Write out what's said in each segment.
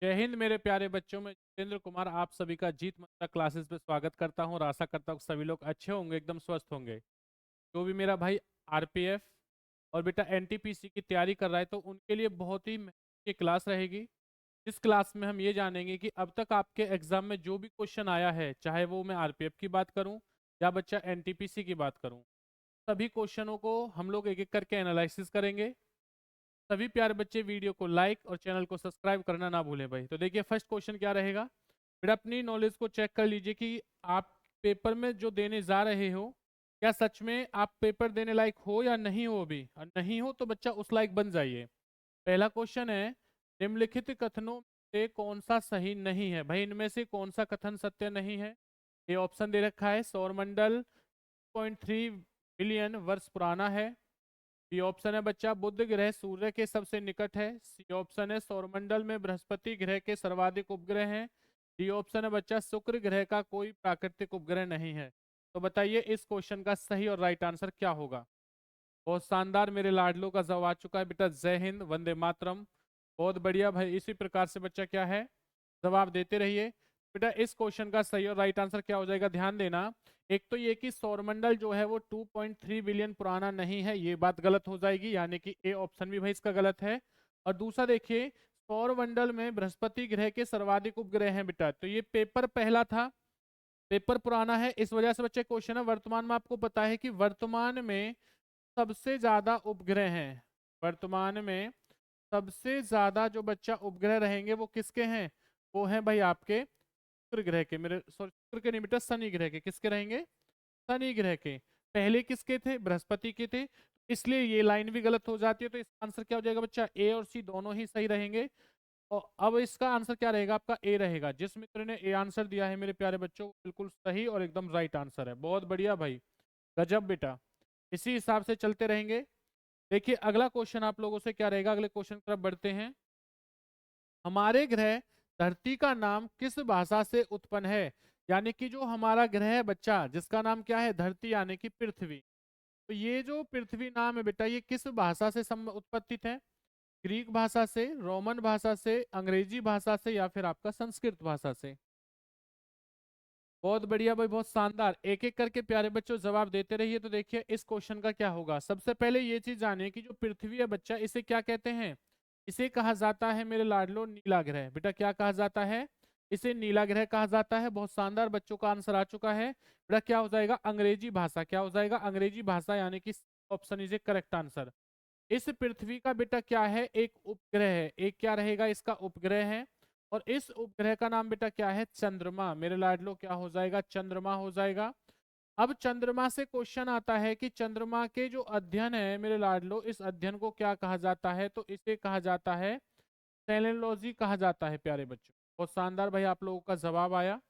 जय हिंद मेरे प्यारे बच्चों। में जितेंद्र कुमार आप सभी का जीत मंत्रा क्लासेस में स्वागत करता हूं और आशा करता हूं कि सभी लोग अच्छे होंगे, एकदम स्वस्थ होंगे। जो भी मेरा भाई आरपीएफ और बेटा एनटीपीसी की तैयारी कर रहा है तो उनके लिए बहुत ही महत्वपूर्ण क्लास रहेगी। इस क्लास में हम ये जानेंगे कि अब तक आपके एग्जाम में जो भी क्वेश्चन आया है, चाहे वो मैं आरपीएफ की बात करूं या बच्चा एनटीपीसी की बात करूं, सभी क्वेश्चनों को हम लोग एक एक करके एनालिसिस करेंगे। सभी प्यारे बच्चे वीडियो को लाइक और चैनल को सब्सक्राइब करना ना भूलें भाई। तो देखिए फर्स्ट क्वेश्चन क्या रहेगा। फिर अपनी नॉलेज को चेक कर लीजिए कि आप पेपर में जो देने जा रहे हो, क्या सच में आप पेपर देने लायक हो या नहीं हो। अभी और नहीं हो तो बच्चा उस लायक बन जाइए। पहला क्वेश्चन है, निम्नलिखित कथनों से कौन सा सही नहीं है। भाई इनमें से कौन सा कथन सत्य नहीं है। ये ऑप्शन दे रखा है, सौरमंडल 0.3 बिलियन वर्ष पुराना है। बी ऑप्शन है बच्चा, बुध ग्रह सूर्य के सबसे निकट है। सी ऑप्शन है, सौरमंडल में बृहस्पति ग्रह के सर्वाधिक उपग्रह हैं। डी ऑप्शन है बच्चा, शुक्र ग्रह का कोई प्राकृतिक उपग्रह नहीं है। तो बताइए इस क्वेश्चन का सही और राइट आंसर क्या होगा। बहुत शानदार मेरे लाडलों का जवाब आ चुका है बेटा। जय हिंद, वंदे मातरम। बहुत बढ़िया भाई, इसी प्रकार से बच्चा क्या है, जवाब देते रहिए। बेटा इस क्वेश्चन का सही और राइट आंसर क्या हो जाएगा, ध्यान देना। एक तो ये कि सौरमंडल जो है वो 2.3 बिलियन पुराना नहीं है, ये बात गलत हो जाएगी, यानी कि ए ऑप्शन भी भाई इसका गलत है। और दूसरा देखिए, सौरमंडल में बृहस्पति ग्रह के सर्वाधिक उपग्रह हैं बेटा, तो ये पेपर पहला था, पेपर पुराना है, इस वजह से बच्चे क्वेश्चन है। वर्तमान में आपको पता है कि वर्तमान में सबसे ज्यादा उपग्रह हैं। वर्तमान में सबसे ज्यादा जो बच्चा उपग्रह रहेंगे वो किसके हैं, वो हैं भाई आपके शुक्र ग्रह के। मेरे सॉरी, शुक्र के नहीं बेटा, शनि ग्रह के। किसके रहेंगे, शनि ग्रह के। पहले किसके थे, बृहस्पति के थे। इसलिए ये लाइन भी गलत हो जाती है, तो इसका आंसर क्या हो जाएगा बच्चा, ए और सी दोनों ही सही रहेंगे। और अब इसका आंसर क्या रहेगा, आपका ए रहेगा। जिस मित्र ने ए आंसर दिया है मेरे प्यारे बच्चों, बिल्कुल सही और एकदम राइट आंसर है। बहुत बढ़िया भाई, गजब बेटा। इसी हिसाब से चलते रहेंगे। देखिए अगला क्वेश्चन आप लोगों से क्या रहेगा, अगले क्वेश्चन की तरफ बढ़ते हैं। हमारे ग्रह धरती का नाम किस भाषा से उत्पन्न है। यानी कि जो हमारा ग्रह है बच्चा, जिसका नाम क्या है, धरती यानी कि पृथ्वी। तो ये जो पृथ्वी नाम है बेटा, ये किस भाषा से उत्पत्तित है। ग्रीक भाषा से, रोमन भाषा से, अंग्रेजी भाषा से, या फिर आपका संस्कृत भाषा से। बहुत बढ़िया भाई, बहुत शानदार। एक एक करके प्यारे बच्चों जवाब देते रहिए। तो देखिए इस क्वेश्चन का क्या होगा। सबसे पहले ये चीज जानिए कि जो पृथ्वी है बच्चा, इसे क्या कहते हैं। इसे कहा जाता है मेरे लाडलो नीला ग्रह। बेटा क्या कहा जाता है, इसे नीला ग्रह कहा जाता है। बहुत शानदार, बच्चों का आंसर आ चुका है। बेटा क्या हो जाएगा, अंग्रेजी भाषा। क्या हो जाएगा, अंग्रेजी भाषा, यानी कि option is a correct answer. इस पृथ्वी का बेटा क्या है, एक उपग्रह है। एक क्या रहेगा, इसका उपग्रह है। और इस उपग्रह का नाम बेटा क्या है, चंद्रमा। मेरे लाडलो क्या हो जाएगा, चंद्रमा हो जाएगा। अब चंद्रमा से क्वेश्चन आता है कि चंद्रमा के जो अध्ययन है मेरे लाडलो, इस अध्ययन को क्या कहा जाता है। तो इसे कहा जाता है सेलेनोलॉजी कहा जाता है प्यारे बच्चों। बहुत शानदार भाई, आप लोगों का जवाब आया।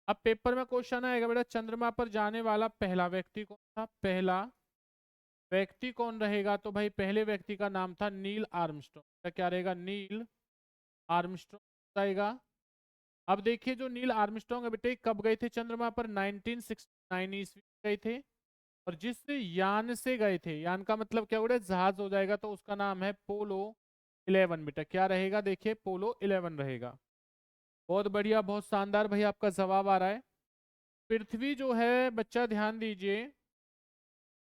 अब पेपर में क्वेश्चन आएगा बेटा, चंद्रमा पर जाने वाला पहला व्यक्ति कौन था। पहला व्यक्ति कौन रहेगा, तो भाई पहले व्यक्ति का नाम था नील आर्मस्ट्रॉन्ग। क्या रहेगा, नील आर्मस्ट्रॉन्ग रहेगा। अब देखिए जो नील आर्मस्ट्रॉन्ग है बेटे, कब गए थे चंद्रमा पर, 1969 ईस्वी में गए थे। और जिस यान से गए थे, यान का मतलब क्या हो रहा है, जहाज हो जाएगा, तो उसका नाम है पोलो 11। बेटा क्या रहेगा, देखिए पोलो 11 रहेगा। बहुत बढ़िया, बहुत शानदार भाई, आपका जवाब आ रहा है। पृथ्वी जो है बच्चा ध्यान दीजिए,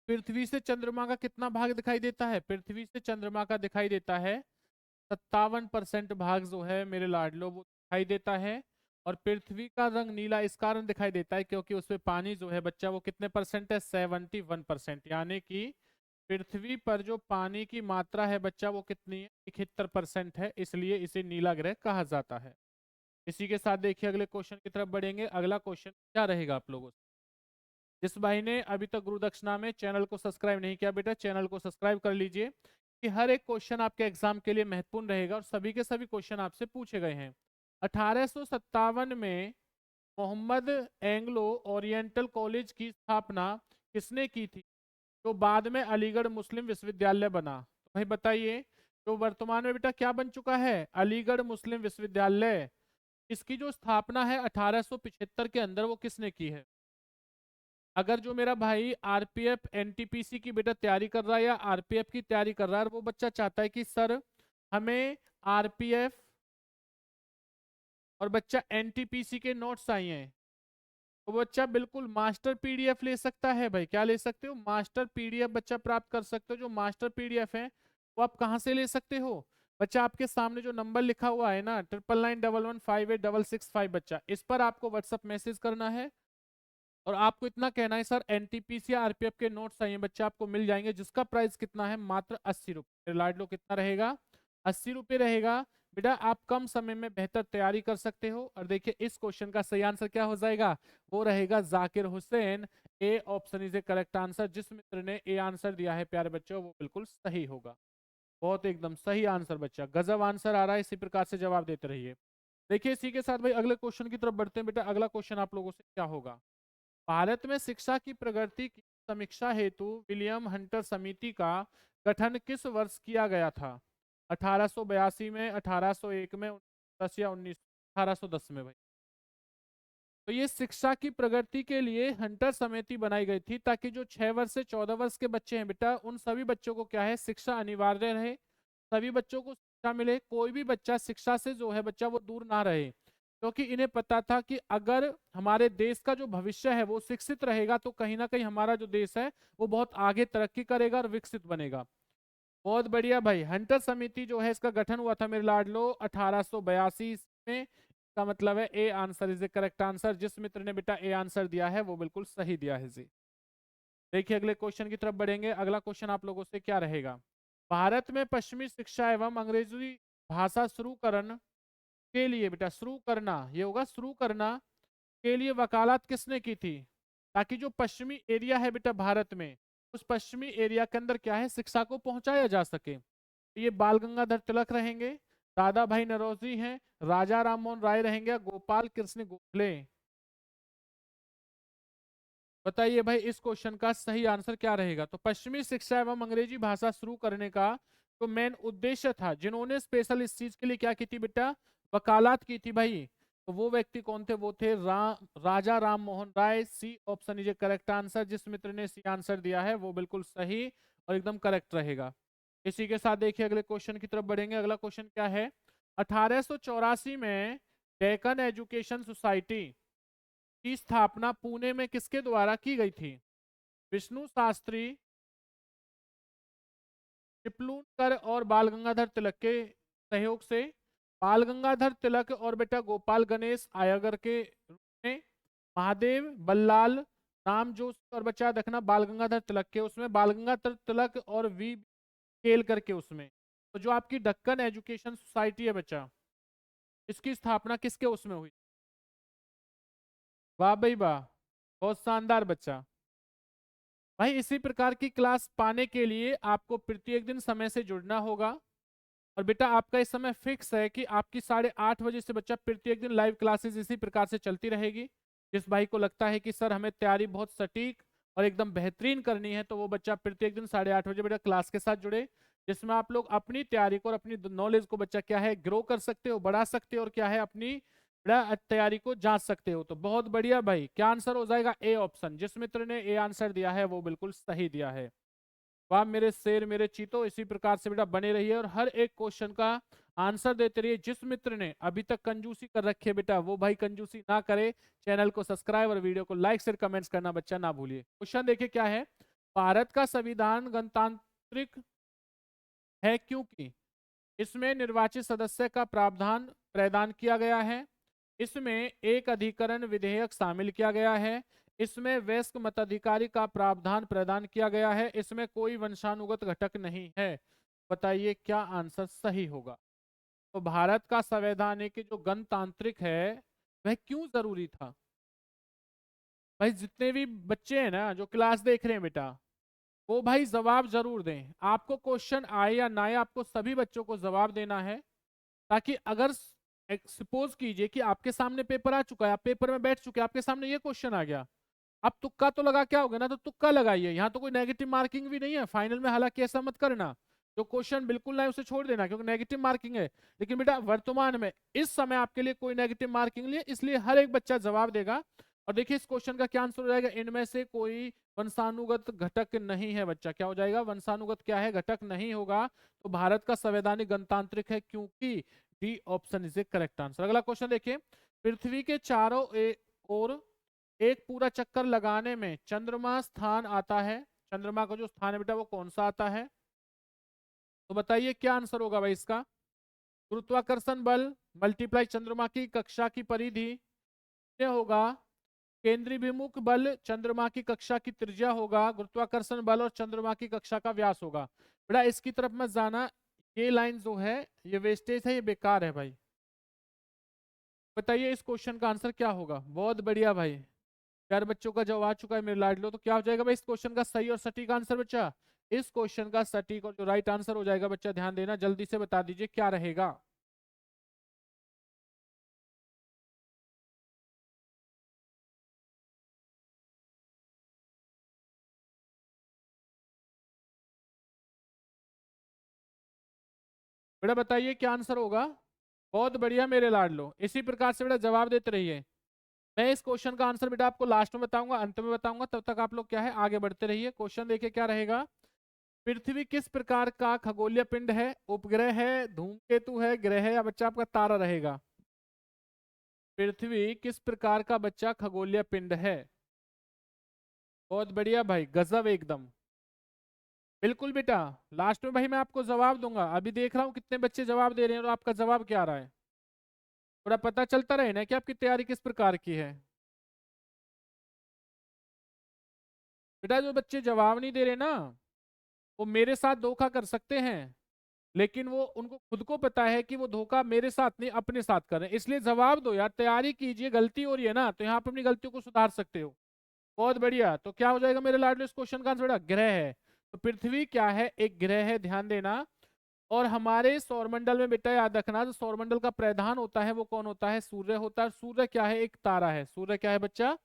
पृथ्वी से चंद्रमा का कितना भाग दिखाई देता है। पृथ्वी से चंद्रमा का दिखाई देता है 57% भाग जो है मेरे लाडलो, वो दिखाई देता है। और पृथ्वी का रंग नीला इस कारण दिखाई देता है क्योंकि उसमें पानी जो है बच्चा वो कितने परसेंट है, 71%। यानी कि पृथ्वी पर जो पानी की मात्रा है बच्चा वो कितनी है, 71% है, इसलिए इसे नीला ग्रह कहा जाता है। इसी के साथ देखिए अगले क्वेश्चन की तरफ बढ़ेंगे। अगला क्वेश्चन क्या रहेगा आप लोगों से। जिस भाई ने अभी तक गुरु दक्षिणा में चैनल को सब्सक्राइब नहीं किया, बेटा चैनल को सब्सक्राइब कर लीजिए, कि हर एक क्वेश्चन आपके एग्जाम के लिए महत्वपूर्ण रहेगा और सभी के सभी क्वेश्चन आपसे पूछे गए हैं। 1857 में मोहम्मद एंग्लो ओरिएंटल कॉलेज की स्थापना किसने की थी, जो बाद में अलीगढ़ मुस्लिम विश्वविद्यालय बना। तो भाई बताइए, जो वर्तमान में बेटा क्या बन चुका है, अलीगढ़ मुस्लिम विश्वविद्यालय, इसकी जो स्थापना है 1875 के अंदर, वो किसने की है। अगर जो मेरा भाई आरपीएफ एनटीपीसी की बेटा तैयारी कर रहा है या आरपीएफ की तैयारी कर रहा है, वो बच्चा चाहता है कि सर हमें आरपीएफ और बच्चा एनटीपीसी के नोट्स आए हैं, तो बच्चा बिल्कुल मास्टर पीडीएफ ले सकता है भाई। क्या ले सकते हो? मास्टर पीडीएफ बच्चा प्राप्त कर सकते हो। जो मास्टर पीडीएफ है वो आप कहाँ से ले सकते हो? बच्चा आपके सामने जो नंबर लिखा हुआ है ना 9991158665, बच्चा इस पर आपको व्हाट्सअप मैसेज करना है और आपको इतना कहना है सर एनटीपीसी या आरपीएफ के नोट्स चाहिए, बच्चा आपको मिल जाएंगे। जिसका प्राइस कितना है? मात्र 80 रुपये। लाडलो कितना रहेगा? 80 रुपये रहेगा। बेटा आप कम समय में बेहतर तैयारी कर सकते हो। और देखिए इस क्वेश्चन का सही आंसर क्या हो जाएगा? वो रहेगा Zakir Hussain. A option is a correct answer. जिस मित्र ने ए आंसर दिया है प्यारे बच्चों वो बिल्कुल सही होगा। बहुत एकदम सही आंसर बच्चा, गजब आंसर आ रहा है। इसी प्रकार से जवाब देते रहिए। देखिए इसी के साथ भाई अगले क्वेश्चन की तरफ बढ़ते हैं। बेटा अगला क्वेश्चन आप लोगों से क्या होगा? भारत में शिक्षा की प्रगति की समीक्षा हेतु विलियम हंटर समिति का गठन किस वर्ष किया गया था? 1882 में, 1801 में, 10 या 19? 1810 में भाई। तो ये शिक्षा की प्रगति के लिए हंटर समिति बनाई गई थी ताकि जो 6 वर्ष से 14 वर्ष के बच्चे हैं बेटा उन सभी बच्चों को क्या है, शिक्षा अनिवार्य रहे, सभी बच्चों को शिक्षा मिले, कोई भी बच्चा शिक्षा से जो है बच्चा वो दूर ना रहे। क्योंकि इन्हें पता था कि अगर हमारे देश का जो भविष्य है वो शिक्षित रहेगा तो कहीं ना कहीं हमारा जो देश है वो बहुत आगे तरक्की करेगा और विकसित बनेगा। बहुत बढ़िया भाई। हंटर समिति जो है इसका गठन हुआ था मेरे लाडलो 1882 में। इसका मतलब है A answer is a correct answer. जिस मित्र ने बेटा ए आंसर दिया है वो बिल्कुल सही दिया है जी। देखिए अगले क्वेश्चन की तरफ बढ़ेंगे। अगला क्वेश्चन आप लोगों से क्या रहेगा? भारत में पश्चिमी शिक्षा एवं अंग्रेजी भाषा शुरूकरण के लिए बेटा, शुरू करना ये होगा, शुरू करना के लिए वकालत किसने की थी? ताकि जो पश्चिमी एरिया है बेटा भारत में उस पश्चिमी एरिया के अंदर क्या है शिक्षा को पहुंचाया जा सके। ये बाल गंगाधर तिलक रहेंगे, दादा भाई नौरोजी हैं, राजा राममोहन राय रहेंगे, गोपाल कृष्ण गोखले? बताइए भाई इस क्वेश्चन का सही आंसर क्या रहेगा? तो पश्चिमी शिक्षा एवं अंग्रेजी भाषा शुरू करने का जो मेन उद्देश्य था, जिन्होंने स्पेशल इस चीज के लिए क्या की थी बेटा, वकालत की थी भाई, तो वो व्यक्ति कौन थे? वो थे Raja Ram Mohan Roy. C option is correct answer. जिस मित्र ने सी आंसर दिया है वो बिल्कुल सही और एकदम करेक्ट रहेगा। इसी के साथ देखिए अगले क्वेश्चन की तरफ बढ़ेंगे। अगला क्वेश्चन क्या है? 1884 में डेक्कन एजुकेशन सोसाइटी की स्थापना पुणे में किसके द्वारा की गई थी? विष्णु शास्त्री, चिपलूणकर और बाल गंगाधर तिलक के सहयोग से? बाल गंगाधर तिलक और बेटा गोपाल गणेश आयगर के रूप में? महादेव बल्लाल नाम जो और बच्चा देखना बाल गंगाधर तिलक के, उसमें बाल गंगाधर तिलक और वी केल करके उसमें। तो जो आपकी दक्कन एजुकेशन सोसाइटी है बच्चा इसकी स्थापना किसके उसमें हुई? वाह भाई वाह, बहुत शानदार बच्चा। भाई इसी प्रकार की क्लास पाने के लिए आपको प्रत्येक दिन समय से जुड़ना होगा। और बेटा आपका इस समय फिक्स है कि आपकी 8:30 बजे से बच्चा प्रत्येक दिन लाइव क्लासेस इसी प्रकार से चलती रहेगी। जिस भाई को लगता है कि सर हमें तैयारी बहुत सटीक और एकदम बेहतरीन करनी है तो वो बच्चा प्रत्येक दिन 8:30 बजे बेटा क्लास के साथ जुड़े, जिसमें आप लोग अपनी तैयारी को और अपनी नॉलेज को बच्चा क्या है ग्रो कर सकते हो, बढ़ा सकते हो और क्या है अपनी तैयारी को जांच सकते हो। तो बहुत बढ़िया भाई, क्या आंसर हो जाएगा? A option. जिस मित्र ने ए आंसर दिया है वो बिल्कुल सही दिया है। वाह मेरे शेर मेरे चीतो, इसी प्रकार से बेटा बने रहिए और हर एक क्वेश्चन का आंसर देते रहिए। जिस मित्र ने अभी तक कंजूसी कर रखी है बेटा वो भाई कंजूसी ना करे, चैनल को सब्सक्राइब और वीडियो को लाइक शेयर कमेंट्स करना बच्चा ना भूलिए। क्वेश्चन देखिए क्या है? भारत का संविधान गणतांत्रिक है क्योंकि इसमें निर्वाचित सदस्य का प्रावधान प्रदान किया गया है, इसमें एक अधिकरण विधेयक शामिल किया गया है, इसमें वयस्क मताधिकारी का प्रावधान प्रदान किया गया है, इसमें कोई वंशानुगत घटक नहीं है। बताइए क्या आंसर सही होगा? तो भारत का संवैधानिक जो गणतांत्रिक है वह क्यों जरूरी था? भाई जितने भी बच्चे हैं ना जो क्लास देख रहे हैं बेटा वो भाई जवाब जरूर दें। आपको क्वेश्चन आए या ना आए आपको सभी बच्चों को जवाब देना है, ताकि अगर सपोज कीजिए कि आपके सामने पेपर आ चुका है, आप पेपर में बैठ चुके हैं, आपके सामने ये क्वेश्चन आ गया, अब तुक्का तो लगा क्या होगा ना, तो तुक्का लगाइए। यहाँ तो कोई नेगेटिव मार्किंग भी नहीं है फाइनल में, हालांकि ऐसा मत करना। जो क्वेश्चन बिल्कुल ना है उसे छोड़ देना क्योंकि नेगेटिव मार्किंग है। लेकिन बेटा वर्तमान में इस समय आपके लिए कोई नेगेटिव मार्किंग नहीं है, इसलिए हर एक बच्चा जवाब देगा। और देखिए इस क्वेश्चन का क्या आंसर हो जाएगा? इनमें से कोई वंशानुगत घटक नहीं है बच्चा। क्या हो जाएगा? वंशानुगत क्या है? घटक नहीं होगा। तो भारत का संवैधानिक गणतांत्रिक है क्योंकि D option is a correct answer. अगला क्वेश्चन देखिए, पृथ्वी के चारों ओर एक पूरा चक्कर लगाने में चंद्रमा स्थान आता है, चंद्रमा का जो स्थान है बेटा वो कौन सा आता है? तो बताइए क्या आंसर होगा भाई इसका? गुरुत्वाकर्षण बल मल्टीप्लाई चंद्रमा की कक्षा की परिधि ये होगा, केंद्रीय विमुख बल चंद्रमा की कक्षा की त्रिज्या होगा, गुरुत्वाकर्षण बल और चंद्रमा की कक्षा का व्यास होगा। बेटा इसकी तरफ मत जाना, ये लाइन जो है ये वेस्टेज है, ये बेकार है भाई। बताइए इस क्वेश्चन का आंसर क्या होगा? बहुत बढ़िया भाई, चार बच्चों का जवाब आ चुका है मेरे लाडलो। तो क्या हो जाएगा भाई इस क्वेश्चन का सही और सटीक आंसर बच्चा? इस क्वेश्चन का सटीक और जो राइट आंसर हो जाएगा बच्चा, ध्यान देना, जल्दी से बता दीजिए क्या रहेगा। बेटा बताइए क्या आंसर होगा? बहुत बढ़िया मेरे लाडलो, इसी प्रकार से बेटा जवाब देते रहिए। मैं इस क्वेश्चन का आंसर बेटा आपको लास्ट में बताऊंगा, अंत में बताऊंगा, तब तक आप लोग क्या है आगे बढ़ते रहिए। क्वेश्चन देखिए क्या रहेगा, पृथ्वी किस प्रकार का खगोलीय पिंड है? उपग्रह है, धूमकेतु है, ग्रह है, या बच्चा आपका तारा रहेगा? पृथ्वी किस प्रकार का बच्चा खगोलीय पिंड है? बहुत बढ़िया भाई, गजब एकदम, बिल्कुल बेटा। लास्ट में भाई मैं आपको जवाब दूंगा, अभी देख रहा हूँ कितने बच्चे जवाब दे रहे हैं और आपका जवाब क्या आ रहा है, थोड़ा पता चलता रहे ना कि आपकी तैयारी किस प्रकार की है। बेटा जो बच्चे जवाब नहीं दे रहे ना, वो मेरे साथ धोखा कर सकते हैं, लेकिन वो उनको खुद को पता है कि वो धोखा मेरे साथ नहीं अपने साथ कर रहे हैं। इसलिए जवाब दो यार, तैयारी कीजिए, गलती हो रही है ना तो यहाँ पे अपनी गलतियों को सुधार सकते हो। बहुत बढ़िया, तो क्या हो जाएगा मेरे लाडले इस क्वेश्चन का आंसर? ग्रह है। तो पृथ्वी क्या है? एक ग्रह है, ध्यान देना। और हमारे सौरमंडल में बेटा याद रखना, जो सौरमंडल का प्रधान होता है वो कौन होता है? सूर्य होता है। सूर्य क्या है? एक तारा है। सूर्य क्या है बच्चा?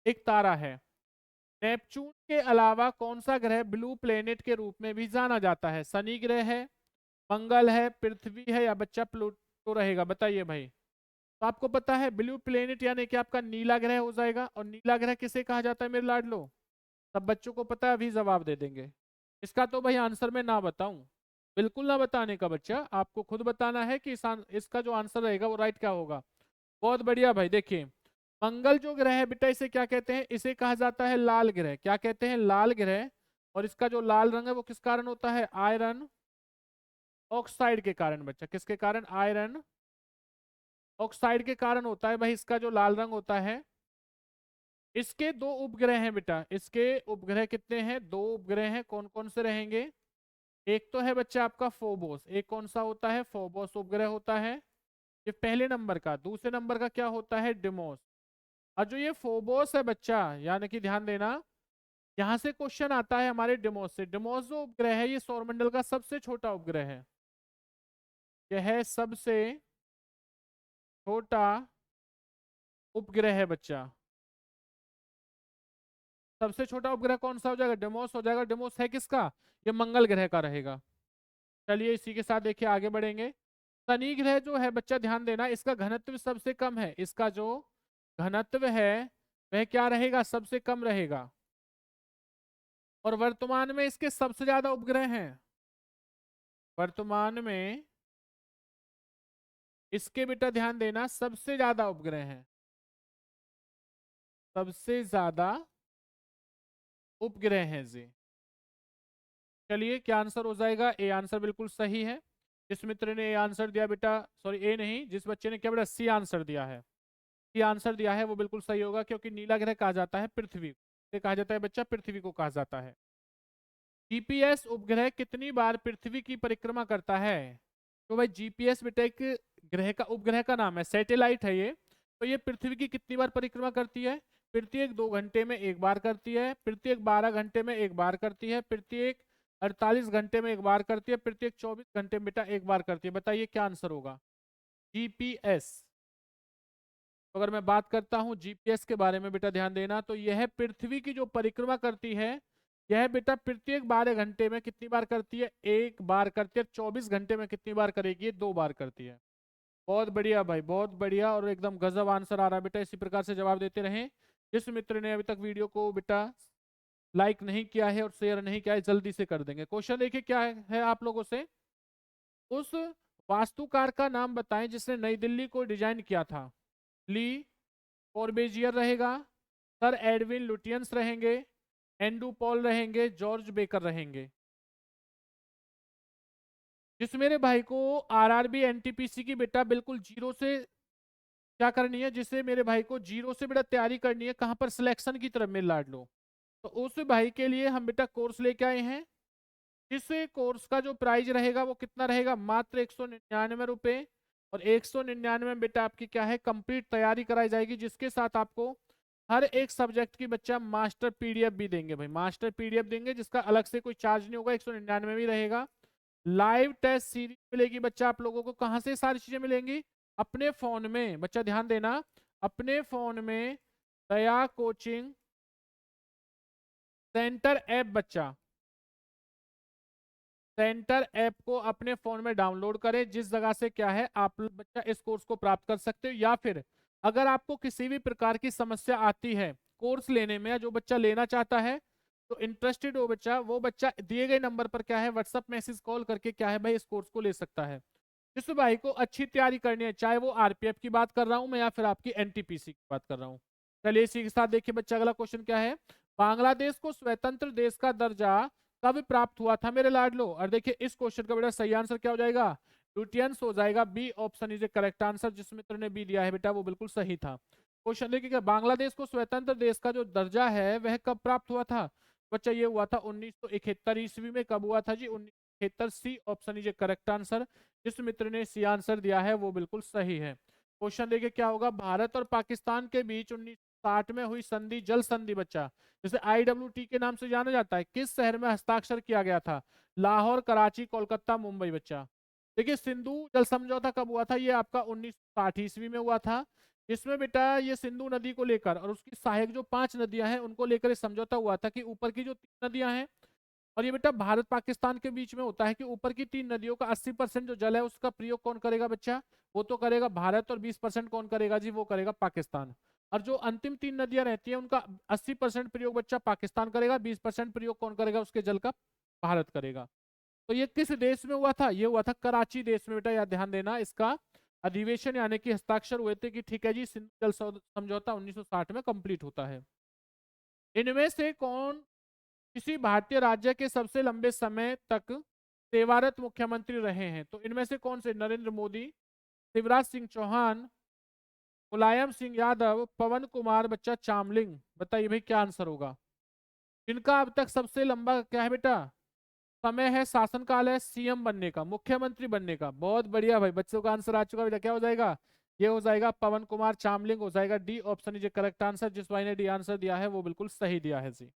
एक तारा है। नेपच्यून के अलावा कौन सा ग्रह ब्लू प्लेनेट के रूप में भी जाना जाता है? शनि ग्रह है, मंगल है, पृथ्वी है, या बच्चा प्लूटो रहेगा? बताइए भाई। तो आपको पता है ब्लू प्लेनेट यानी कि आपका नीला ग्रह हो जाएगा। और नीला ग्रह किसे कहा जाता है मेरे लाडलो? सब बच्चों को पता है, अभी जवाब दे देंगे। इसका तो भाई आंसर मैं ना बताऊं, बिल्कुल ना बताने का बच्चा, आपको खुद बताना है कि इसका जो आंसर रहेगा वो राइट क्या होगा। बहुत बढ़िया भाई, देखिए मंगल जो ग्रह है बेटा इसे क्या कहते हैं? इसे कहा जाता है लाल ग्रह। क्या कहते हैं? लाल ग्रह। और इसका जो लाल रंग है वो किस कारण होता है? आयरन ऑक्साइड के कारण बच्चा। किसके कारण? आयरन ऑक्साइड के कारण होता है भाई इसका जो लाल रंग होता है। इसके दो उपग्रह हैं बेटा, इसके उपग्रह कितने हैं? दो उपग्रह हैं। कौन कौन से रहेंगे? एक तो है बच्चा आपका फोबोस। एक कौन सा होता है? फोबोस उपग्रह होता है, ये पहले नंबर का। दूसरे नंबर का क्या होता है? डिमोस। और जो ये फोबोस है बच्चा, यानी कि ध्यान देना, यहां से क्वेश्चन आता है हमारे डिमोस से। डिमोस जो उपग्रह है ये सौरमंडल का सबसे छोटा उपग्रह है। यह है सबसे छोटा उपग्रह है बच्चा। सबसे छोटा उपग्रह कौन सा हो जाएगा? डिमोस हो जाएगा। डिमोस है किसका? ये मंगल ग्रह का रहेगा। चलिए इसी के साथ देखिए आगे बढ़ेंगे। शनि ग्रह जो है बच्चा ध्यान देना, इसका घनत्व सबसे कम है। इसका जो घनत्व है वह क्या रहेगा? सबसे कम रहेगा। और वर्तमान में इसके सबसे ज्यादा उपग्रह हैं। वर्तमान में इसके बेटा ध्यान देना सबसे ज्यादा उपग्रह हैं। सबसे ज्यादा उपग्रह हैं जी। चलिए क्या आंसर हो जाएगा? ए आंसर बिल्कुल सही है। जिस मित्र ने ए आंसर दिया बेटा, सॉरी ए नहीं, जिस बच्चे ने क्या बेटा सी आंसर दिया है, सी आंसर दिया है वो बिल्कुल सही होगा, क्योंकि नीला ग्रह कहा जाता है पृथ्वी को। कहा जाता है बच्चा पृथ्वी को कहा जाता है। जीपीएस उपग्रह कितनी बार पृथ्वी की परिक्रमा करता है? तो भाई जीपीएस बेटा एक ग्रह का उपग्रह का नाम है, सैटेलाइट है ये। तो ये पृथ्वी की कितनी बार परिक्रमा करती है? प्रत्येक 2 घंटे में एक बार करती है, प्रत्येक 12 घंटे में एक बार करती है, प्रत्येक 48 घंटे में एक बार करती है, प्रत्येक 24 घंटे में बेटा एक बार करती है। बताइए क्या आंसर होगा? जीपीएस। तो अगर मैं बात करता हूं जीपीएस के बारे में बेटा ध्यान देना, तो यह पृथ्वी की जो परिक्रमा करती है, यह बेटा प्रत्येक 12 घंटे में कितनी बार करती है? एक बार करती है। 24 घंटे में कितनी बार करेगी? ये 2 बार करती है। बहुत बढ़िया भाई, बहुत बढ़िया, और एकदम गजब आंसर आ रहा है बेटा। इसी प्रकार से जवाब देते रहें। जिस मित्र ने अभी तक वीडियो को बेटा लाइक नहीं किया है और शेयर नहीं किया है, जल्दी से कर देंगे। क्वेश्चन देखिए क्या है आप लोगों से, उस वास्तुकार का नाम बताएं जिसने नई दिल्ली को डिजाइन किया था। ली कॉर्बेजियर रहेगा, सर एडविन लुटियंस रहेंगे, एंड्रू पॉल रहेंगे, जॉर्ज बेकर रहेंगे। जिस मेरे भाई को आरआरबी एनटीपीसी की बेटा बिल्कुल जीरो से क्या करनी है, जिसे मेरे भाई को जीरो से बेटा तैयारी करनी है, कहां पर सिलेक्शन की तरफ में लाड लो, तो उस भाई के लिए हम बेटा कोर्स लेके आए हैं। इस कोर्स का जो प्राइस रहेगा वो कितना रहेगा, मात्र 199 रुपए। और 199 में बेटा आपकी क्या है, कंप्लीट तैयारी कराई जाएगी, जिसके साथ आपको हर एक सब्जेक्ट की बच्चा मास्टर पीडीएफ भी देंगे भाई, मास्टर पीडीएफ देंगे, जिसका अलग से कोई चार्ज नहीं होगा, 199 में भी रहेगा। लाइव टेस्ट सीरीज मिलेगी बच्चा आप लोगों को, कहां से सारी चीजें मिलेंगी, अपने फोन में, बच्चा ध्यान देना, अपने फोन में दया कोचिंग सेंटर ऐप, बच्चा सेंटर ऐप को अपने फोन में डाउनलोड करें, जिस जगह से क्या है आप बच्चा इस कोर्स को प्राप्त कर सकते हो। या फिर अगर आपको किसी भी प्रकार की समस्या आती है कोर्स लेने में, या जो बच्चा लेना चाहता है तो इंटरेस्टेड हो बच्चा, वो बच्चा दिए गए नंबर पर क्या है व्हाट्सएप मैसेज कॉल करके क्या है भाई इस कोर्स को ले सकता है। जिस भाई को अच्छी तैयारी करनी है, चाहे वो आरपीएफ की बात कर रहा हूं मैं या फिर आपकी एनटीपीसी की बात कर रहा हूं। चलिए इसी के साथ देखिए बच्चा अगला क्वेश्चन क्या है, बांग्लादेश को स्वतंत्र देश का दर्जा कब प्राप्त हुआ था मेरे लाडलो। और देखिए इस क्वेश्चन का बेटा सही आंसर क्या हो जाएगा, ल्यूटियंस हो जाएगा, B option is a correct answer. जिस मित्र ने बी दिया है बेटा वो बिल्कुल सही था। क्वेश्चन देखिए, बांग्लादेश को स्वतंत्र देश का जो दर्जा है वह कब प्राप्त हुआ था बच्चा, ये हुआ था 1971 ईस्वी में। कब हुआ था जी, 1971। C option is a correct answer. जिस मित्र ने सी आंसर दिया है वो बिल्कुल सही है। क्वेश्चन देखिए क्या होगा, भारत और पाकिस्तान के बीच 1960 में हुई संधि, जल संधि बच्चा, जिसे IWT के नाम से जाना जाता है, किस शहर में हस्ताक्षर किया गया था, लाहौर, कराची, कोलकाता, मुंबई बच्चा। देखिए सिंधु जल समझौता कब हुआ था, ये आपका 1960 ईस्वी में हुआ था। इसमें बेटा ये सिंधु नदी को लेकर और उसकी सहायक जो 5 नदियां हैं उनको लेकर समझौता हुआ था कि ऊपर की जो 3 नदियां हैं, और ये बेटा भारत पाकिस्तान के बीच में होता है कि ऊपर की 3 नदियों का 80% जो जल है उसका प्रयोग कौन करेगा बच्चा, वो तो करेगा भारत, और 20% कौन करेगा जी, वो करेगा पाकिस्तान। और जो अंतिम 3 नदियां रहती है उनका 80% प्रयोग बच्चा पाकिस्तान करेगा, 20% प्रयोग कौन करेगा उसके जल का, भारत करेगा। तो ये किस देश में हुआ था, ये हुआ था कराची देश में बेटा, याद ध्यान देना। इसका अधिवेशन यानी कि हस्ताक्षर हुए थे कि ठीक है जी सिंधु जल समझौता 1960 में कंप्लीट होता है। इनमें से कौन किसी भारतीय राज्य के सबसे लंबे समय तक सेवारत मुख्यमंत्री रहे हैं, तो इनमें से कौन से, नरेंद्र मोदी, शिवराज सिंह चौहान, मुलायम सिंह यादव, पवन कुमार बच्चा चामलिंग। बताइए भाई क्या आंसर होगा, इनका अब तक सबसे लंबा क्या है बेटा समय है, शासनकाल है, सीएम बनने का, मुख्यमंत्री बनने का। बहुत बढ़िया भाई, बच्चों का आंसर आ चुका बेटा, क्या हो जाएगा, ये हो जाएगा पवन कुमार चामलिंग हो जाएगा। D option is correct answer. जिस भाई ने डी आंसर दिया है वो बिल्कुल सही दिया है जी।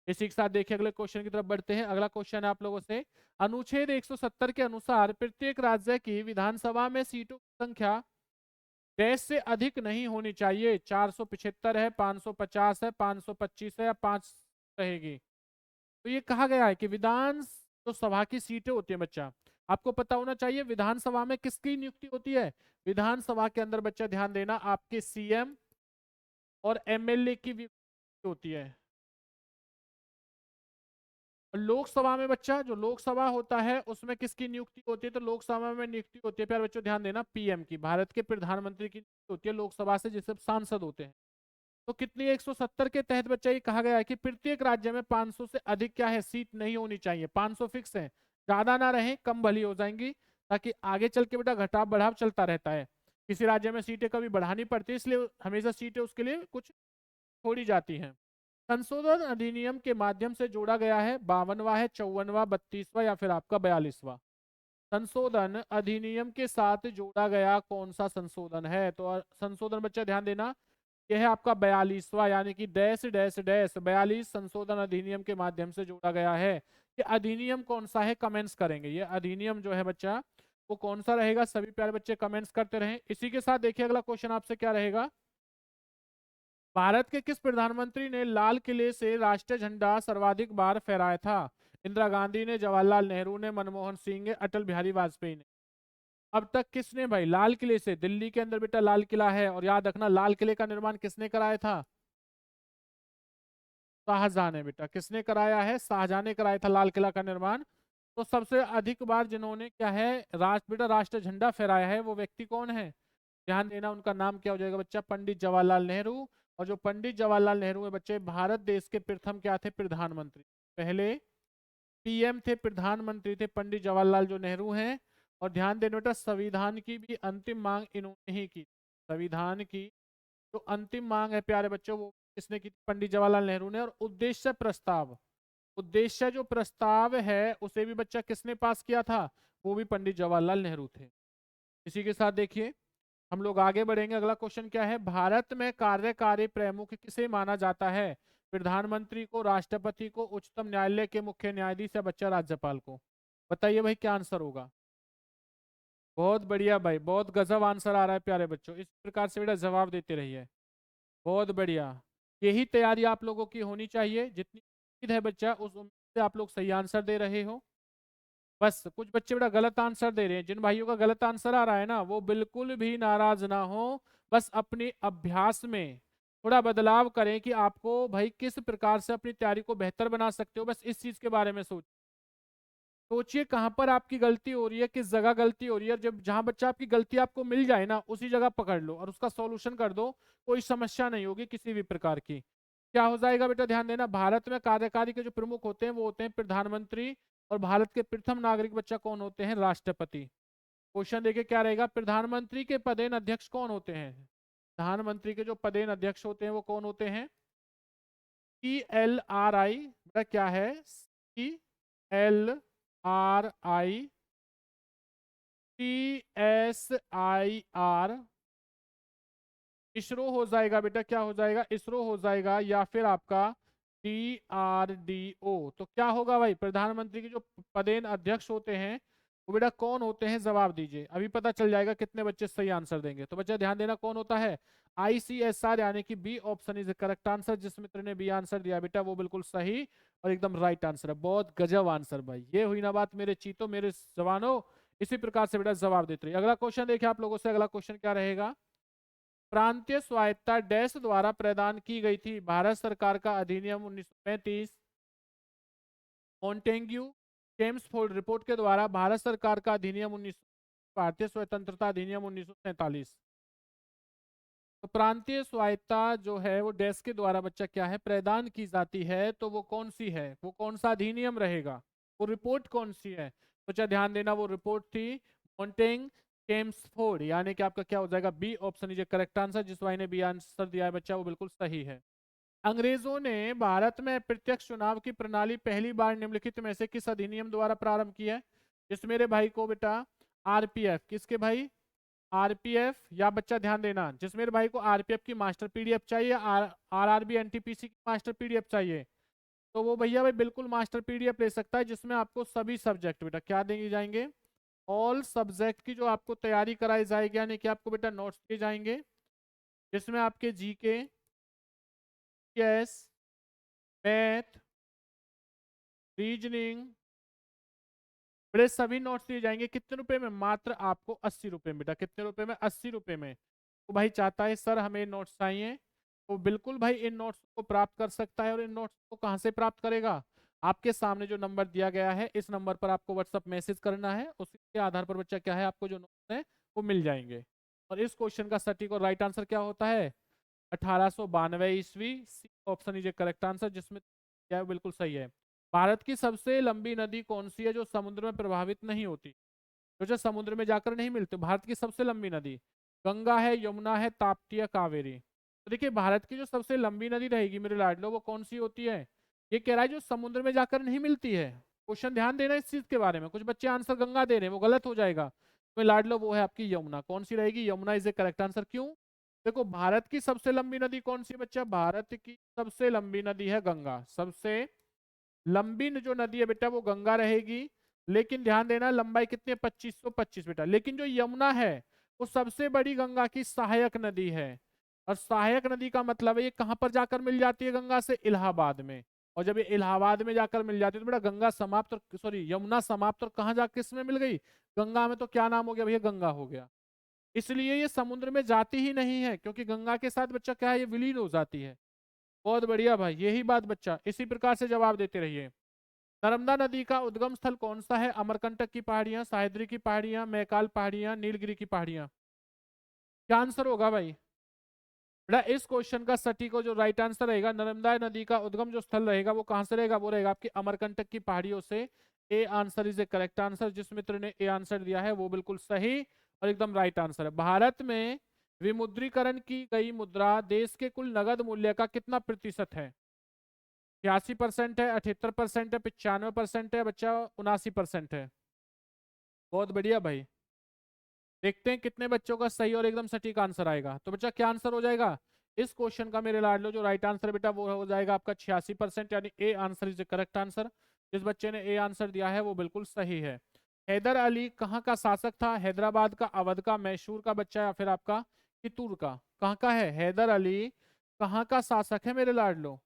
इसी के साथ देखिए अगले क्वेश्चन की तरफ बढ़ते हैं। अगला क्वेश्चन है आप लोगों से, अनुच्छेद 170 के अनुसार प्रत्येक राज्य की विधानसभा में सीटों की संख्या देश से अधिक नहीं होनी चाहिए, 475 है, 550 है, 525 है, या 5 रहेगी। तो ये कहा गया है कि विधान जो सभा की सीटें होती है बच्चा, आपको पता होना चाहिए विधानसभा में किसकी नियुक्ति होती है। विधानसभा के अंदर बच्चा ध्यान देना आपके सीएम और एमएलए की भी होती है। लोकसभा में बच्चा जो लोकसभा होता है उसमें किसकी नियुक्ति होती है, तो लोकसभा में नियुक्ति होती है प्यारे बच्चों ध्यान देना पीएम की, भारत के प्रधानमंत्री की नियुक्ति होती है लोकसभा से, जिसे सांसद होते हैं। तो कितनी 170 के तहत बच्चा ये कहा गया है कि प्रत्येक राज्य में 500 से अधिक क्या है सीट नहीं होनी चाहिए, 500 फिक्स है, ज्यादा ना रहे कम भली हो जाएंगी, ताकि आगे चल के बेटा घटाव बढ़ाव चलता रहता है। किसी राज्य में सीटें कभी बढ़ानी पड़ती है, इसलिए हमेशा सीटें उसके लिए कुछ छोड़ी जाती हैं। संशोधन अधिनियम के माध्यम से जोड़ा गया है, 52वां है, 54वां, 32वां, या फिर आपका 42वां। संशोधन अधिनियम के साथ जोड़ा गया कौन सा संशोधन है, तो संशोधन बच्चा ध्यान देना यह है आपका 42वां, यानी कि डैश डैश डैश 42 संशोधन अधिनियम के माध्यम से जोड़ा गया है। ये अधिनियम कौन सा है कमेंट्स करेंगे, ये अधिनियम जो है बच्चा वो कौन सा रहेगा, सभी प्यारे बच्चे कमेंट्स करते रहें। इसी के साथ देखिए अगला क्वेश्चन आपसे क्या रहेगा, भारत के किस प्रधानमंत्री ने लाल किले से राष्ट्रीय झंडा सर्वाधिक बार फहराया था, इंदिरा गांधी ने, जवाहरलाल नेहरू ने, मनमोहन सिंह ने, अटल बिहारी वाजपेयी ने। अब तक किसने भाई लाल किले से, दिल्ली के अंदर बेटा लाल किला है, और याद रखना लाल किले का निर्माण किसने कराया था, शाहजहां ने बेटा, किसने कराया है, शाहजहां ने कराया था लाल किला का निर्माण। तो सबसे अधिक बार जिन्होंने क्या है बेटा राष्ट्र झंडा फहराया है वो व्यक्ति कौन है? ध्यान देना, उनका नाम क्या हो जाएगा बच्चा? पंडित जवाहरलाल नेहरू। और जो पंडित जवाहरलाल नेहरू है बच्चे, भारत देश के प्रथम क्या थे? प्रधानमंत्री। पहले पीएम थे, प्रधानमंत्री थे पंडित जवाहरलाल जो नेहरू हैं। और ध्यान देना बेटा, संविधान की भी अंतिम मांग इन्होंने ही की। संविधान की जो अंतिम मांग है प्यारे बच्चों, वो किसने की थी? पंडित जवाहरलाल नेहरू ने। और उद्देश्य प्रस्ताव, उद्देश्य जो प्रस्ताव है उसे भी बच्चा किसने पास किया था? वो भी पंडित जवाहरलाल नेहरू थे। इसी के साथ देखिए हम लोग आगे बढ़ेंगे। अगला क्वेश्चन क्या है? भारत में कार्यकारी प्रमुख किसे माना जाता है? प्रधानमंत्री को, राष्ट्रपति को, उच्चतम न्यायालय के मुख्य न्यायाधीश या बच्चा राज्यपाल को? बताइए भाई क्या आंसर होगा? बहुत बढ़िया भाई, बहुत गजब आंसर आ रहा है प्यारे बच्चों। इस प्रकार से बेटा जवाब देते रहिए। बहुत बढ़िया, यही तैयारी आप लोगों की होनी चाहिए। जितनी उम्मीद है बच्चा उस उम्मीद से आप लोग सही आंसर दे रहे हो। बस कुछ बच्चे बेटा गलत आंसर दे रहे हैं। जिन भाइयों का गलत आंसर आ रहा है ना, वो बिल्कुल भी नाराज ना हो। बस अपने अभ्यास में थोड़ा बदलाव करें कि आपको भाई किस प्रकार से अपनी तैयारी को बेहतर बना सकते हो। बस इस चीज के बारे में सोचिए कहाँ पर आपकी गलती हो रही है, किस जगह गलती हो रही है। जब जहां बच्चा आपकी गलती आपको मिल जाए ना, उसी जगह पकड़ लो और उसका सॉल्यूशन कर दो। कोई समस्या नहीं होगी किसी भी प्रकार की। क्या हो जाएगा बेटा? ध्यान देना, भारत में कार्यकारी के जो प्रमुख होते हैं वो होते हैं प्रधानमंत्री। और भारत के प्रथम नागरिक बच्चा कौन होते हैं? राष्ट्रपति। क्वेश्चन देखिए क्या रहेगा? प्रधानमंत्री के पदेन अध्यक्ष कौन होते हैं? प्रधानमंत्री के जो पदेन अध्यक्ष होते हैं वो कौन होते हैं? CLRI बेटा क्या है? CLRI, CSIR, इसरो हो जाएगा बेटा। क्या हो जाएगा? इसरो हो जाएगा, या फिर आपका DRDO। तो क्या होगा भाई? प्रधानमंत्री के जो पदेन अध्यक्ष होते हैं वो बेटा कौन होते हैं? जवाब दीजिए, अभी पता चल जाएगा कितने बच्चे सही आंसर देंगे। तो बच्चा ध्यान देना, कौन होता है? ICSR, यानी कि B option is correct answer. जिस मित्र ने बी आंसर दिया बेटा वो बिल्कुल सही और एकदम राइट आंसर है। बहुत गजब आंसर भाई, ये हुई ना बात मेरे चीतों, मेरे जवानों। इसी प्रकार से बेटा जवाब देते रहिए। अगला क्वेश्चन देखिए आप लोगों से। अगला क्वेश्चन क्या रहेगा? प्रांतीय स्वायत्तता डैश द्वारा प्रदान की गई थी? भारत सरकार का अधिनियम 1935, मॉन्टेग्यू चेम्सफोर्ड रिपोर्ट के द्वारा, भारत सरकार का अधिनियम 19, भारतीय स्वतंत्रता अधिनियम 1947। तो प्रांतीय स्वायत्तता जो है वो डैश के द्वारा बच्चा क्या है? प्रदान की जाती है। तो वो कौन सी है? वो कौन सा अधिनियम रहेगा? वो रिपोर्ट कौन सी है? बच्चा ध्यान देना, वो रिपोर्ट थी मॉन्टेग चेम्सफोर्ड, यानी कि आपका क्या हो जाएगा? B option is correct answer. जिस भाई ने बी आंसर दिया है बच्चा वो बिल्कुल सही है। अंग्रेजों ने भारत में प्रत्यक्ष चुनाव की प्रणाली पहली बार निम्नलिखित में से किस अधिनियम द्वारा प्रारंभ की है? जिस मेरे भाई को बेटा RPF, किसके भाई? RPF, या बच्चा ध्यान देना, जिस मेरे भाई को RPF की मास्टर PDF चाहिए, RRB NTPC की मास्टर PDF चाहिए, तो वो भैया भाई बिल्कुल मास्टर PDF ले सकता है, जिसमें आपको सभी सब्जेक्ट बेटा क्या देंगे जाएंगे? ऑल सब्जेक्ट की जो आपको तैयारी कराई जाएगी, यानी कि आपको बेटा नोट्स दिए जाएंगे, जिसमें आपके GK, यस, मैथ, रीजनिंग, बड़े सभी नोट्स दिए जाएंगे। कितने रुपए में? मात्र आपको 80 रुपए में बेटा। कितने रुपए में? 80 रुपए में। तो भाई चाहता है सर हमें नोट्स चाहिए, तो बिल्कुल भाई इन नोट्स को प्राप्त कर सकता है। और इन नोट्स को कहाँ से प्राप्त करेगा? आपके सामने जो नंबर दिया गया है, इस नंबर पर आपको व्हाट्सअप मैसेज करना है। उसके आधार पर बच्चा क्या है, आपको जो नोट्स है वो मिल जाएंगे। और इस क्वेश्चन का सटीक और राइट आंसर क्या होता है? 1892 ईस्वी। C option is a correct answer, जिसमें क्या है बिल्कुल सही है। भारत की सबसे लंबी नदी कौन सी है जो समुद्र में प्रभावित नहीं होती? जो समुद्र में जाकर नहीं मिलते? भारत की सबसे लंबी नदी गंगा है, यमुना है, ताप्ती है, कावेरी। तो देखिए भारत की जो सबसे लंबी नदी रहेगी मेरे लाडलो, वो कौन सी होती है? ये कह रहा है जो समुद्र में जाकर नहीं मिलती है। क्वेश्चन ध्यान देना इस चीज के बारे में। कुछ बच्चे आंसर गंगा दे रहे हैं, वो गलत हो जाएगा। तो लाडलो वो है आपकी यमुना। कौन सी रहेगी? Yamuna is a correct answer. क्यों? देखो भारत की सबसे लंबी नदी कौन सी है बच्चा? भारत की सबसे लंबी नदी है गंगा। सबसे लंबी जो नदी है बेटा वो गंगा रहेगी। लेकिन ध्यान देना लंबाई कितनी है? 2525 बेटा। लेकिन जो यमुना है वो सबसे बड़ी गंगा की सहायक नदी है। और सहायक नदी का मतलब है ये कहां पर जाकर मिल जाती है गंगा से? इलाहाबाद में। और जब ये इलाहाबाद में जाकर मिल जाती है तो बेटा गंगा समाप्त, और सॉरी यमुना समाप्त, और कहाँ जाकर किसमें मिल गई? गंगा में। तो क्या नाम हो गया भैया? गंगा हो गया। इसलिए ये समुद्र में जाती ही नहीं है, क्योंकि गंगा के साथ बच्चा क्या है, ये विलीन हो जाती है। बहुत बढ़िया भाई, यही बात बच्चा। इसी प्रकार से जवाब देते रहिए। नर्मदा नदी का उद्गम स्थल कौन सा है? अमरकंटक की पहाड़ियां, सह्याद्री की पहाड़ियां, मैकाल पहाड़ियां, नीलगिरी की पहाड़ियां। क्या आंसर होगा भाई? बेटा इस क्वेश्चन का सटीक जो राइट आंसर रहेगा, नर्मदा नदी का उद्गम जो स्थल रहेगा वो कहां से रहेगा? वो रहेगा आपकी अमरकंटक की पहाड़ियों से। A answer is a correct answer. जिस मित्र ने ए आंसर दिया है वो बिल्कुल सही और एकदम राइट आंसर है। भारत में विमुद्रीकरण की गई मुद्रा देश के कुल नगद मूल्य का कितना प्रतिशत है? 86% है, 78% है, 95% है बच्चा, 79% है। बहुत बढ़िया भाई। देखते हैं कितने बच्चों का सही और एकदम सटीक आंसर आएगा। तो बच्चा क्या आंसर हो जाएगा इस क्वेश्चन का मेरे लाडलो? जो राइट आंसर बेटा वो हो जाएगा आपका 86%, यानी A answer is the correct answer. जिस बच्चे ने ए आंसर दिया है वो बिल्कुल सही है। हैदर अली कहाँ का शासक था? हैदराबाद का, अवध का, मैसूर का बच्चा, या फिर आपका चित्तूर का? कहाँ का है हैदर अली? कहाँ का शासक है मेरे लाडलो?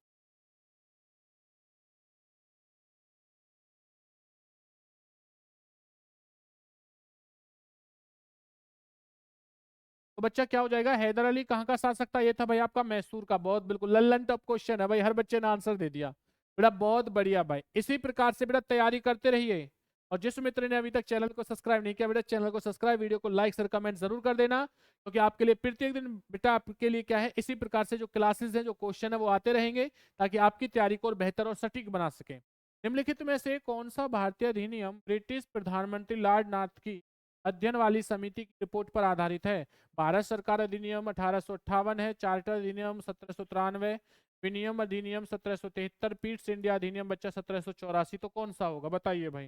तो बच्चा क्या हो जाएगा? हैदर अली कहाँ का शासक था? ये था भाई आपका मैसूर का। बहुत बिल्कुल लल्लन टॉप क्वेश्चन है भाई, हर बच्चे ने आंसर दे दिया। बेटा बहुत बढ़िया भाई, इसी प्रकार से बेटा तैयारी करते रहिए। और जिस मित्र ने अभी तक चैनल को सब्सक्राइब नहीं किया, बेटा चैनल को सब्सक्राइब, वीडियो को लाइक शेयर कमेंट जरूर कर देना, क्योंकि आपके लिए प्रत्येक दिन बेटा आपके लिए क्या है, इसी प्रकार से जो क्लासेस हैं, जो क्वेश्चन है वो आते रहेंगे, ताकि आपकी तैयारी को और बेहतर और सटीक बना सके। निम्नलिखित में से कौन सा भारतीय अधिनियम ब्रिटिश प्रधानमंत्री लॉर्ड नार्थ की अध्ययन वाली समिति की रिपोर्ट पर आधारित है? भारत सरकार अधिनियम 1858 है, चार्टर अधिनियम 1793, विनियम अधिनियम 1773, पीट्स इंडिया अधिनियम बच्चा 1784। तो कौन सा होगा बताइए भाई?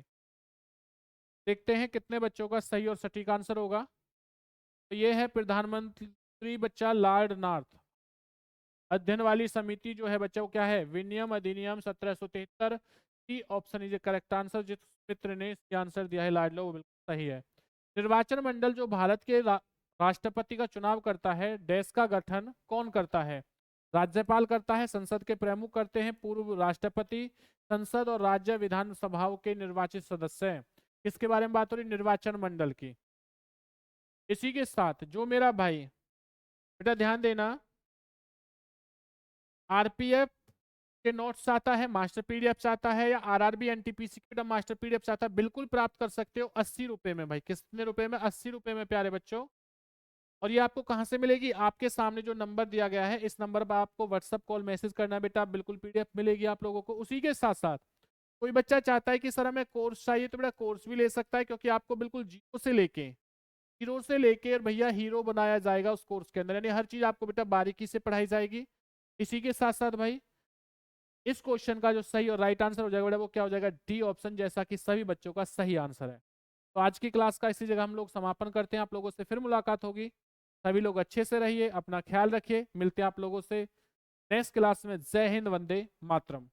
देखते हैं कितने बच्चों का सही और सटीक आंसर होगा। तो ये है प्रधानमंत्री बच्चा लॉर्ड नॉर्थ अध्ययन वाली समिति जो है बच्चा, वो क्या है? विनियम अधिनियम 1773। C option is correct answer. जिस मित्र ने इसका आंसर दिया है लाडलो वो बिल्कुल सही है। निर्वाचन मंडल जो भारत के राष्ट्रपति का चुनाव करता है, देश का गठन कौन करता है? राज्यपाल करता है, संसद के प्रमुख करते हैं, पूर्व राष्ट्रपति, संसद और राज्य विधानसभाओं के निर्वाचित सदस्य हैं। किसके बारे में बात हो रही? निर्वाचन मंडल की। इसी के साथ जो मेरा भाई बेटा ध्यान देना, आरपीएफ के नोट्स आता है, मास्टर पीडीएफ चाहता है, या आरआरबी एनटीपीसी का मास्टर पीडीएफ चाहता है, बिल्कुल प्राप्त कर सकते हो 80 रुपए में भाई। कितने रुपए में? 80 रुपए में प्यारे बच्चों। और ये आपको कहाँ से मिलेगी? आपके सामने जो नंबर दिया गया है, इस नंबर पर आपको व्हाट्सअप कॉल मैसेज करना है बेटा, बिल्कुल पीडीएफ मिलेगी आप लोगों को। उसी के साथ साथ कोई बच्चा चाहता है कि सर हमें कोर्स चाहिए, तो बेटा कोर्स भी ले सकता है, क्योंकि आपको बिल्कुल जीरो से लेके और भैया हीरो बनाया जाएगा उस कोर्स के अंदर, यानी हर चीज आपको बेटा बारीकी से पढ़ाई जाएगी। इसी के साथ साथ भाई इस क्वेश्चन का जो सही और राइट आंसर हो जाएगा बेटा, वो क्या हो जाएगा? डी ऑप्शन, जैसा कि सभी बच्चों का सही आंसर है। तो आज की क्लास का इसी जगह हम लोग समापन करते हैं। आप लोगों से फिर मुलाकात होगी। सभी लोग अच्छे से रहिए, अपना ख्याल रखिए। मिलते हैं आप लोगों से नेक्स्ट क्लास में। जय हिंद, वंदे मातरम।